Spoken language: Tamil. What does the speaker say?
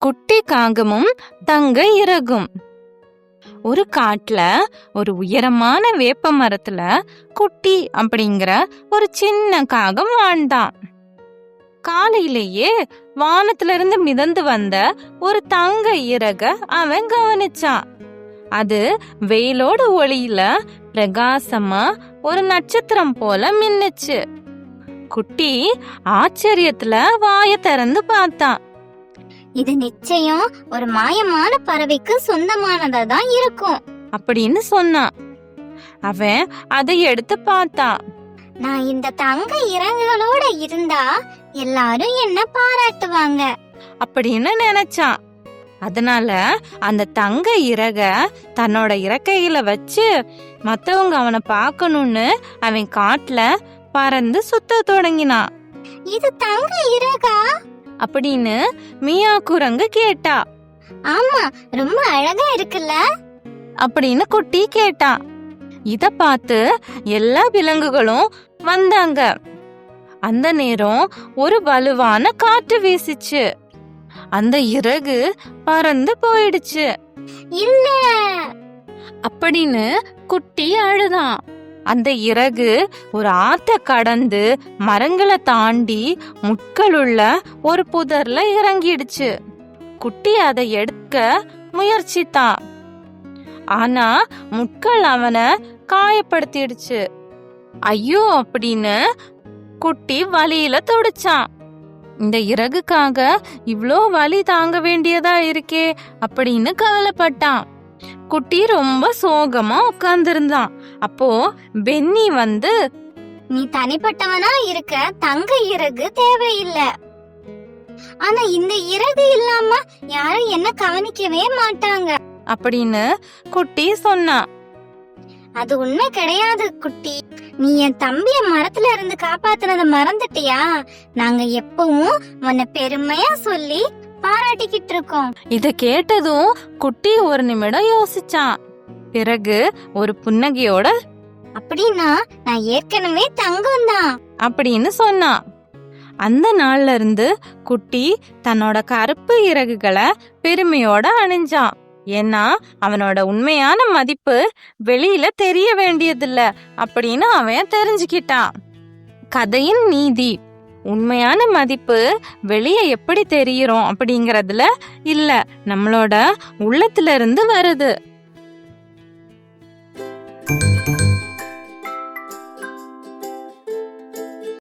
குட்டி காகமும் தங்க இறகும். ஒரு காட்டுல ஒரு உயரமான வேப்ப மரத்துல குட்டி அப்படிங்கிற ஒரு சின்ன காகம் வாழ்ந்தான். காலையிலேயே வானத்துல இருந்து மிதந்து வந்த ஒரு தங்க இறக அவன் கவனிச்சான். அது வெயிலோட ஒளியில பிரகாசமா ஒரு நட்சத்திரம் போல மின்னுச்சு. குட்டி ஆச்சரியத்துல வாய திறந்து பார்த்தான். இது நிச்சயம் ஒரு மாயமான பறவைக்கு சொந்தமானதான் இருக்கும் அப்படின்னு சொன்னான். அவன் அதை எடுத்து பார்த்தான். நான் இந்த தங்க இறகுகளோட இருந்தா எல்லாரும் என்ன பாராட்டுவாங்க அப்படின்னு நினைச்சான். அதனால அந்த தங்க இறக தன்னோட இறக்கையில வச்சு மத்தவங்க அவனை பார்க்கணும்னு அவன் காட்டுல பறந்து சுத்த தொடங்கினான். இது தங்க இறகா அப்படின்னு மியா குரங்கு கேட்டா. ஆமா, ரொம்ப அழகா இருக்குல்ல அப்படின்னு குட்டி கேட்டா. இத பார்த்து எல்லா விலங்குகளும் வந்தாங்க. அந்த நேரம் ஒரு வலுவான காற்று வீசிச்சு. அந்த இறகு பறந்து போயிடுச்சு. இல்ல அப்படின்னு குட்டி அழுதான். அந்த இறகு ஒரு ஆத்த கடந்து மரங்களை தாண்டி முட்களுள்ள ஒரு புதர்ல இறங்கிடுச்சு. குட்டி அதை எடுக்க முயற்சித்தான். ஆனா முட்கள் அவனை காயப்படுத்திடுச்சு. ஐயோ அப்படின்னு குட்டி வலியில துடிச்சான். இந்த இறகுக்காக இவ்ளோ வலி தாங்க வேண்டியதா இருக்கே அப்படின்னு கவலைப்பட்டான். குட்டி ரொம்ப சோகமா உட்கார்ந்திருந்தான். அப்போ பென்னி வந்து, நீ தனிப்பட்டவனா இருக்க தங்க இறகு தேவையில்லை. ஆனா இந்த இறகு இல்லாம யாரும் என்ன கவனிக்கவே மாட்டாங்க அப்படின்னு குட்டி சொன்னான். அது உண்மை கிடையாது குட்டி. நீ என் தம்பிய மரத்துல இருந்து காப்பாத்துனத மறந்துட்டியா? நாங்க எப்பவும் உன்னை பெருமையா சொல்லி பாராட்டிக்கிட்டு இருக்கோம். இத கேட்டதும் குட்டி ஒரு நிமிடம் யோசிச்சான். பிறகு ஒரு புன்னகையோட, அப்படின்னா நான் ஏற்கனவே தங்கம் தான் அப்படின்னு சொன்னான். அந்த நாள்ல இருந்து குட்டி தன்னோட கருப்பு இறகுகளை பெருமையோட அணிஞ்சான். ஏன்னா அவனோட உண்மையான மதிப்பு வெளியில தெரிய வேண்டியதில்ல அப்படின்னு அவன் தெரிஞ்சுக்கிட்டான். கதையின் நீதி: உண்மையான மதிப்பு வெளியே எப்படி தெரியும் அப்படிங்கறதுல இல்ல, நம்மளோட உள்ளத்துல இருந்து வருது.